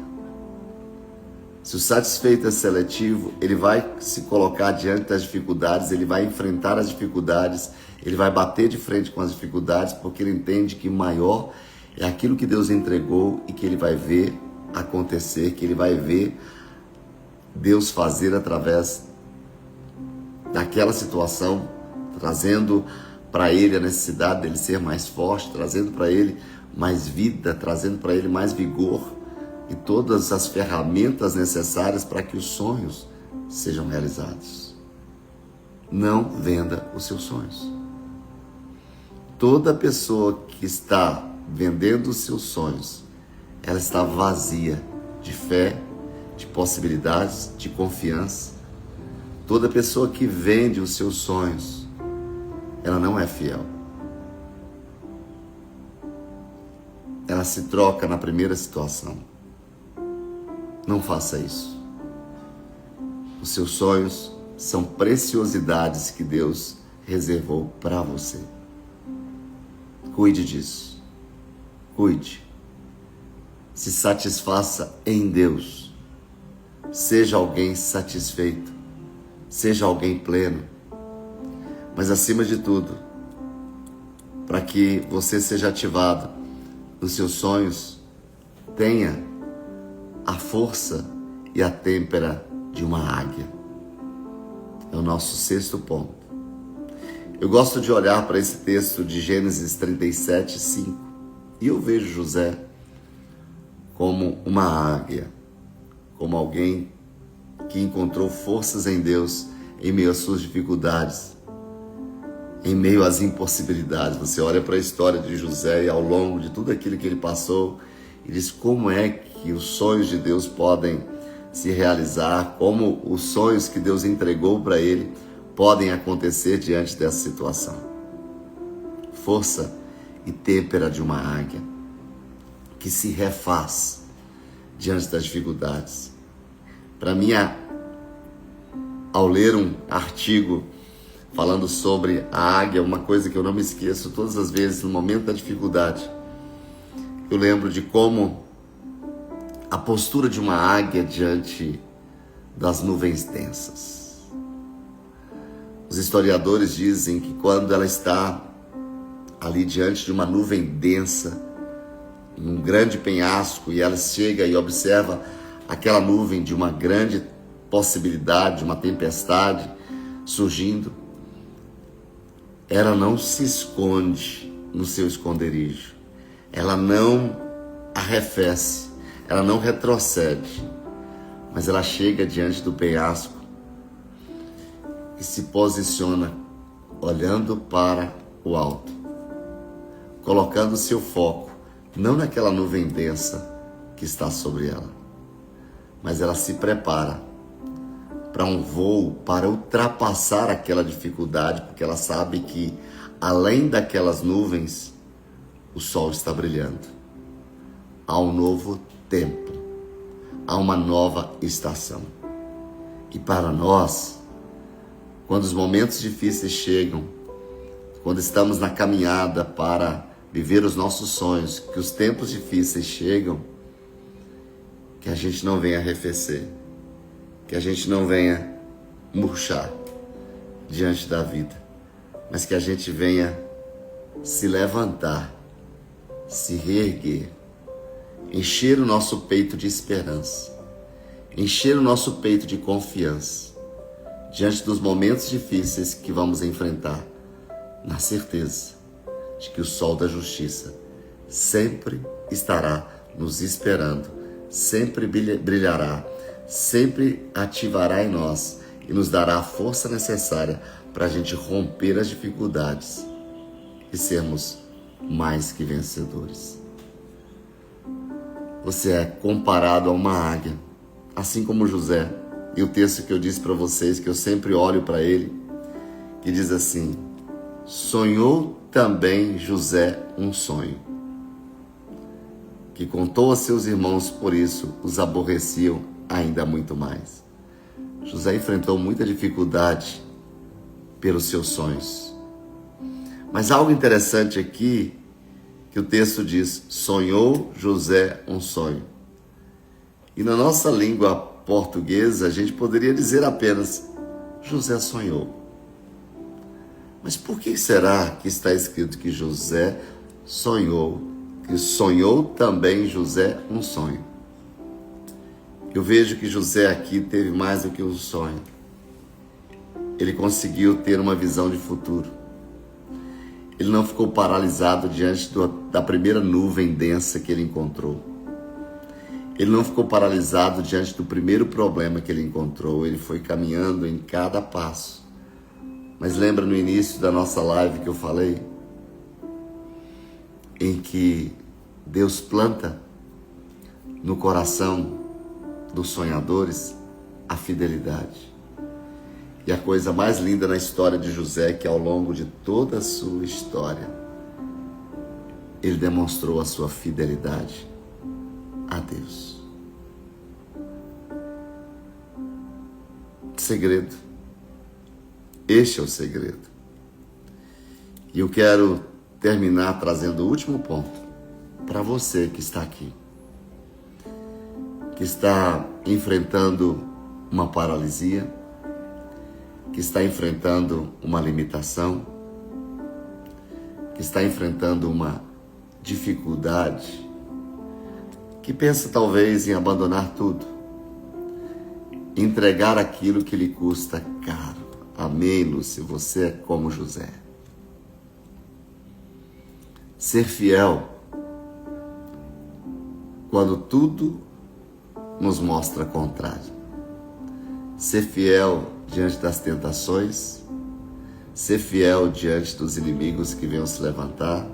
Se o satisfeito é seletivo, ele vai se colocar diante das dificuldades, ele vai enfrentar as dificuldades, ele vai bater de frente com as dificuldades, porque ele entende que maior é aquilo que Deus entregou e que ele vai ver acontecer, que ele vai ver Deus fazer através daquela situação, trazendo para ele a necessidade dele ser mais forte, trazendo para ele mais vida, trazendo para ele mais vigor e todas as ferramentas necessárias para que os sonhos sejam realizados. Não venda os seus sonhos. Toda pessoa que está vendendo os seus sonhos, ela está vazia de fé, de possibilidades, de confiança. Toda pessoa que vende os seus sonhos, ela não é fiel. Ela se troca na primeira situação. Não faça isso. Os seus sonhos são preciosidades que Deus reservou para você. Cuide disso. Cuide. Se satisfaça em Deus. Seja alguém satisfeito. Seja alguém pleno. Mas acima de tudo, para que você seja ativado nos seus sonhos, tenha a força e a têmpera de uma águia. É o nosso sexto ponto. Eu gosto de olhar para esse texto de Gênesis 37:5 e eu vejo José como uma águia, como alguém que encontrou forças em Deus em meio às suas dificuldades, em meio às impossibilidades. Você olha para a história de José e ao longo de tudo aquilo que ele passou, e diz como é que os sonhos de Deus podem se realizar, como os sonhos que Deus entregou para ele podem acontecer diante dessa situação. Força e têmpera de uma águia que se refaz diante das dificuldades. Para mim, ao ler um artigo falando sobre a águia, uma coisa que eu não me esqueço todas as vezes no momento da dificuldade, eu lembro de como a postura de uma águia diante das nuvens densas. Os historiadores dizem que quando ela está ali diante de uma nuvem densa, num grande penhasco, e ela chega e observa aquela nuvem de uma grande possibilidade, de uma tempestade surgindo, ela não se esconde no seu esconderijo, ela não arrefece, ela não retrocede, mas ela chega diante do penhasco e se posiciona olhando para o alto, colocando seu foco não naquela nuvem densa que está sobre ela, mas ela se prepara para um voo, para ultrapassar aquela dificuldade, porque ela sabe que além daquelas nuvens, o sol está brilhando. Há um novo tempo, há uma nova estação. E para nós, quando os momentos difíceis chegam, quando estamos na caminhada para viver os nossos sonhos, que os tempos difíceis chegam, que a gente não venha arrefecer, que a gente não venha murchar diante da vida, mas que a gente venha se levantar, se reerguer, encher o nosso peito de esperança, encher o nosso peito de confiança, diante dos momentos difíceis que vamos enfrentar, na certeza de que o sol da justiça sempre estará nos esperando, sempre brilhará, sempre ativará em nós e nos dará a força necessária para a gente romper as dificuldades e sermos mais que vencedores. Você é comparado a uma águia, assim como José. E o texto que eu disse para vocês, que eu sempre olho para ele, que diz assim: sonhou também José um sonho, que contou a seus irmãos, por isso os aborreciam ainda muito mais. José enfrentou muita dificuldade pelos seus sonhos. Mas algo interessante aqui, que o texto diz: sonhou José um sonho. E na nossa língua portuguesa, a gente poderia dizer apenas: José sonhou. Mas por que será que está escrito que José sonhou, que sonhou também José um sonho? Eu vejo que José aqui teve mais do que um sonho. Ele conseguiu ter uma visão de futuro. Ele não ficou paralisado diante da primeira nuvem densa que ele encontrou. Ele não ficou paralisado diante do primeiro problema que ele encontrou. Ele foi caminhando em cada passo. Mas lembra no início da nossa live que eu falei? Em que Deus planta no coração dos sonhadores a fidelidade. E a coisa mais linda na história de José é que ao longo de toda a sua história, ele demonstrou a sua fidelidade a Deus. Segredo. Este é o segredo. E eu quero terminar trazendo o último ponto para você que está aqui, que está enfrentando uma paralisia, que está enfrentando uma limitação, que está enfrentando uma dificuldade, que pensa talvez em abandonar tudo, entregar aquilo que lhe custa caro. Amém, Lúcia, você é como José. Ser fiel quando tudo nos mostra contrário. Ser fiel diante das tentações, ser fiel diante dos inimigos que venham se levantar,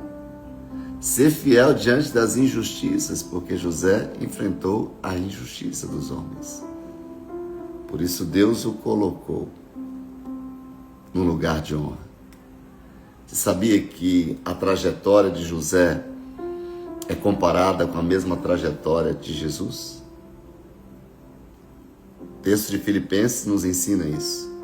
ser fiel diante das injustiças, porque José enfrentou a injustiça dos homens. Por isso Deus o colocou num lugar de honra. Você sabia que a trajetória de José é comparada com a mesma trajetória de Jesus? O texto de Filipenses nos ensina isso.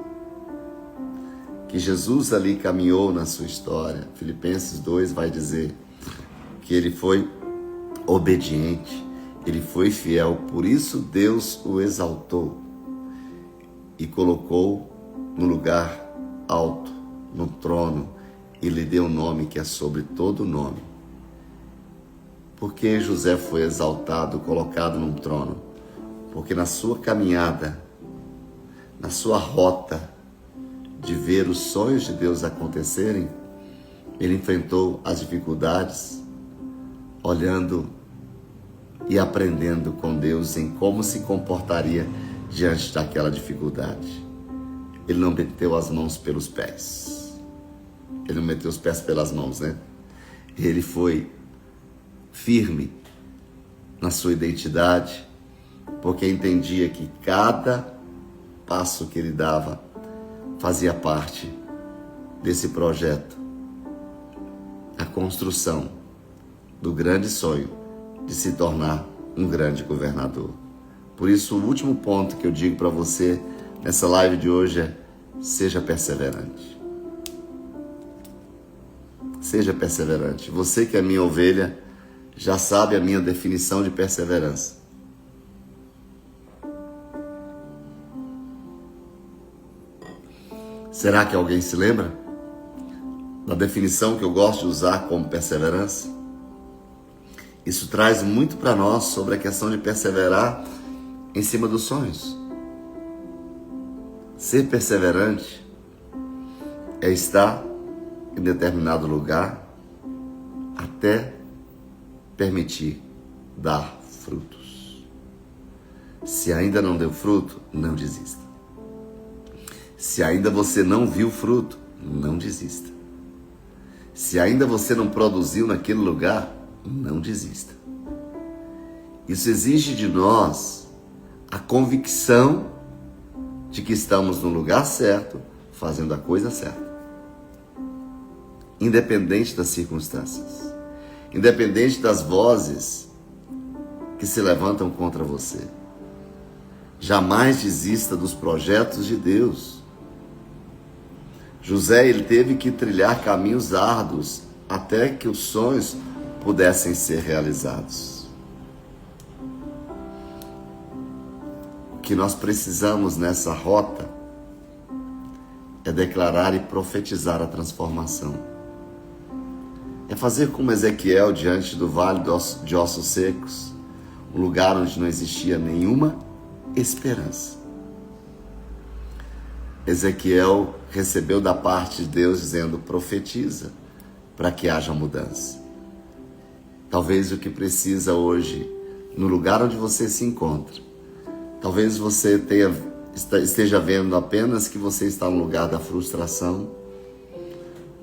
Que Jesus ali caminhou na sua história. Filipenses 2 vai dizer que ele foi obediente, ele foi fiel, por isso Deus o exaltou e colocou no lugar alto, no trono, e lhe deu um nome que é sobre todo nome. Por que José foi exaltado, colocado num trono? Porque na sua caminhada, na sua rota de ver os sonhos de Deus acontecerem, ele enfrentou as dificuldades, olhando e aprendendo com Deus em como se comportaria diante daquela dificuldade. Ele não meteu as mãos pelos pés. Ele não meteu os pés pelas mãos, né? Ele foi firme na sua identidade, porque entendia que cada passo que ele dava fazia parte desse projeto, a construção do grande sonho de se tornar um grande governador. Por isso, o último ponto que eu digo para você nessa live de hoje é: seja perseverante. Seja perseverante. Você que é minha ovelha já sabe a minha definição de perseverança. Será que alguém se lembra da definição que eu gosto de usar como perseverança? Isso traz muito para nós sobre a questão de perseverar em cima dos sonhos. Ser perseverante é estar em determinado lugar até permitir dar frutos. Se ainda não deu fruto, não desista. Se ainda você não viu fruto, não desista. Se ainda você não produziu naquele lugar, não desista. Isso exige de nós a convicção de que estamos no lugar certo, fazendo a coisa certa. Independente das circunstâncias, independente das vozes que se levantam contra você. Jamais desista dos projetos de Deus. José, ele teve que trilhar caminhos árduos até que os sonhos pudessem ser realizados. O que nós precisamos nessa rota é declarar e profetizar a transformação. É fazer como Ezequiel diante do vale de ossos secos, um lugar onde não existia nenhuma esperança. Ezequiel recebeu da parte de Deus dizendo: profetiza para que haja mudança. Talvez o que precisa hoje, no lugar onde você se encontra, talvez você esteja vendo apenas que você está no lugar da frustração,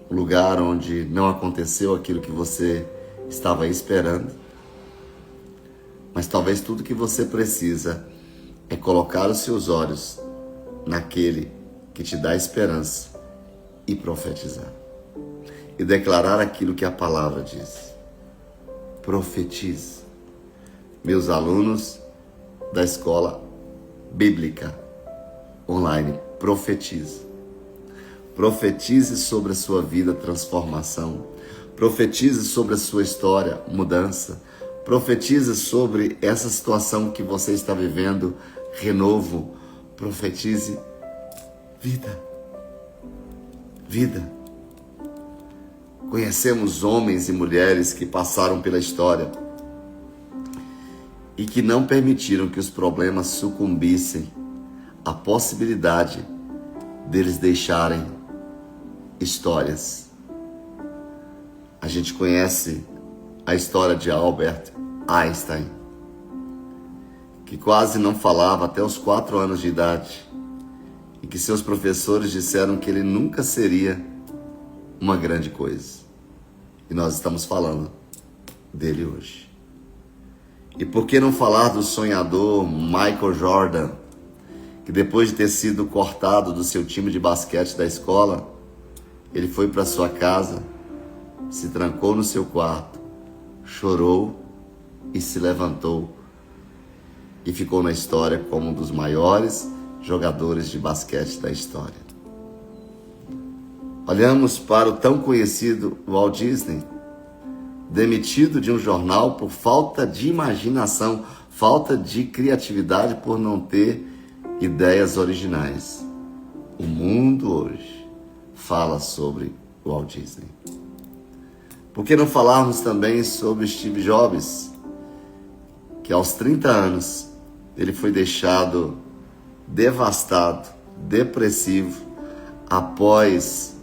um lugar onde não aconteceu aquilo que você estava esperando. Mas talvez tudo que você precisa é colocar os seus olhos naquele que te dá esperança e profetizar. E declarar aquilo que a palavra diz. Profetize. Meus alunos da escola bíblica online, profetize. Profetize sobre a sua vida transformação. Profetize sobre a sua história mudança. Profetize sobre essa situação que você está vivendo renovo. Profetize vida. Vida. Conhecemos homens e mulheres que passaram pela história e que não permitiram que os problemas sucumbissem à possibilidade deles deixarem histórias. A gente conhece a história de Albert Einstein, que quase não falava até os 4 anos de idade e que seus professores disseram que ele nunca seria uma grande coisa. E nós estamos falando dele hoje. E por que não falar do sonhador Michael Jordan, que depois de ter sido cortado do seu time de basquete da escola, ele foi para sua casa, se trancou no seu quarto, chorou e se levantou e ficou na história como um dos maiores jogadores de basquete da história. Olhamos para o tão conhecido Walt Disney, demitido de um jornal por falta de imaginação, falta de criatividade, por não ter ideias originais. O mundo hoje fala sobre Walt Disney. Por que não falarmos também sobre Steve Jobs, que aos 30 anos ele foi deixado devastado, depressivo, após,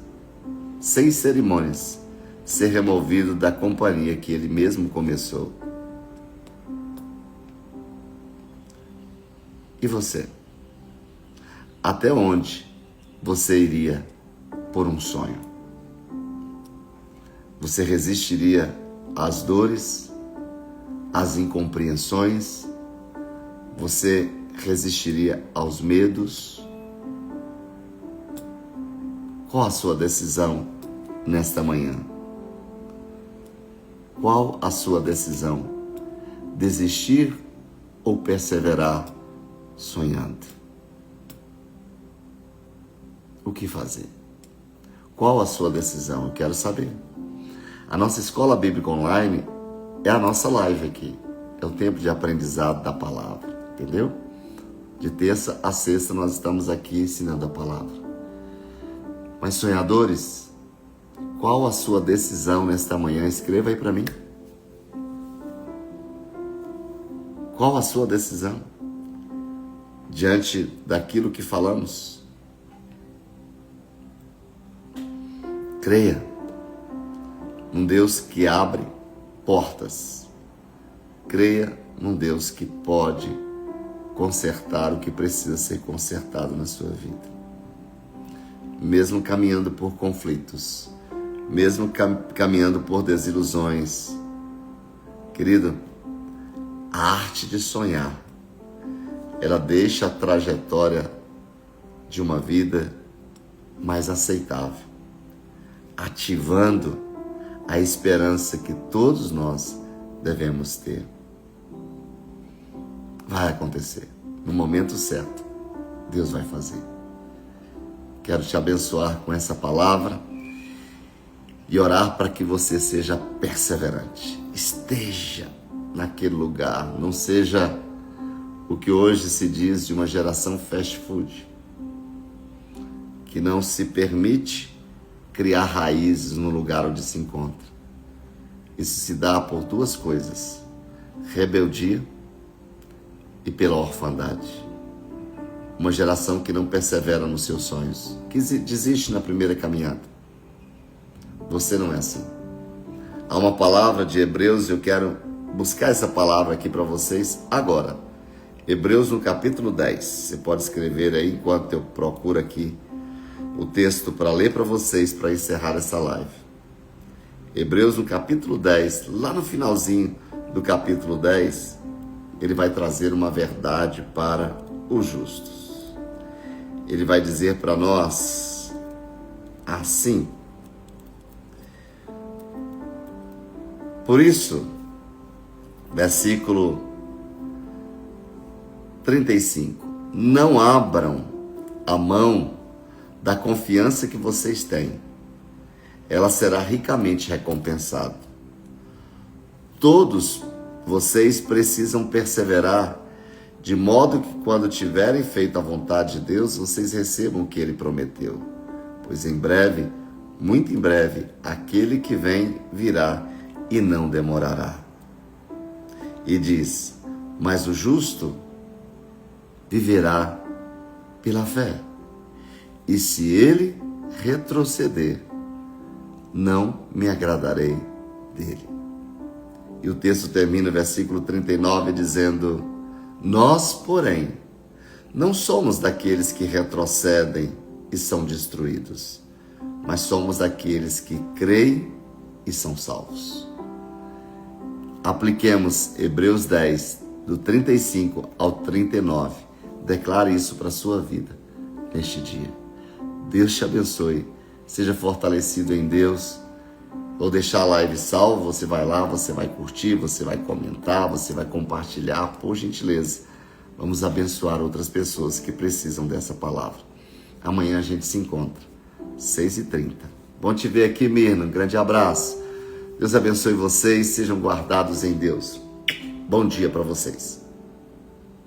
sem cerimônias, ser removido da companhia que ele mesmo começou. E você? Até onde você iria por um sonho? Você resistiria às dores, às incompreensões? Você resistiria aos medos? Qual a sua decisão nesta manhã? Qual a sua decisão? Desistir ou perseverar sonhando? O que fazer? Qual a sua decisão? Eu quero saber. A nossa Escola Bíblica Online é a nossa live aqui. É o tempo de aprendizado da palavra, entendeu? De terça a sexta nós estamos aqui ensinando a palavra. Mas sonhadores, qual a sua decisão nesta manhã? Escreva aí para mim. Qual a sua decisão? Diante daquilo que falamos? Creia num Deus que abre portas. Creia num Deus que pode consertar o que precisa ser consertado na sua vida. Mesmo caminhando por conflitos, mesmo caminhando por desilusões. Querido, a arte de sonhar, ela deixa a trajetória de uma vida mais aceitável, ativando a esperança que todos nós devemos ter. Vai acontecer. No momento certo, Deus vai fazer. Quero te abençoar com essa palavra e orar para que você seja perseverante. Esteja naquele lugar. Não seja o que hoje se diz de uma geração fast food, que não se permite criar raízes no lugar onde se encontra. Isso se dá por duas coisas: rebeldia e pela orfandade. Uma geração que não persevera nos seus sonhos, que desiste na primeira caminhada. Você não é assim. Há uma palavra de Hebreus, eu quero buscar essa palavra aqui para vocês agora. Hebreus no capítulo 10. Você pode escrever aí enquanto eu procuro aqui o texto para ler para vocês, para encerrar essa live. Hebreus no capítulo 10, lá no finalzinho do capítulo 10, ele vai trazer uma verdade para os justos. Ele vai dizer para nós assim: por isso, versículo 35, não abram a mão da confiança que vocês têm, ela será ricamente recompensada. Todos vocês precisam perseverar, de modo que quando tiverem feito a vontade de Deus, vocês recebam o que Ele prometeu. Pois em breve, muito em breve, aquele que vem virá e não demorará. E diz: mas o justo viverá pela fé. E se ele retroceder, não me agradarei dele. E o texto termina, versículo 39, dizendo: nós, porém, Não somos daqueles que retrocedem e são destruídos, mas somos daqueles que creem e são salvos. Apliquemos Hebreus 10, do 35 ao 39. Declare isso para a sua vida neste dia. Deus te abençoe. Seja fortalecido em Deus. Vou deixar a live salva. Você vai lá, você vai curtir, você vai comentar, você vai compartilhar, por gentileza. Vamos abençoar outras pessoas que precisam dessa palavra. Amanhã a gente se encontra, 6h30. Bom te ver aqui, Mirna. Um grande abraço. Deus abençoe vocês. Sejam guardados em Deus. Bom dia para vocês.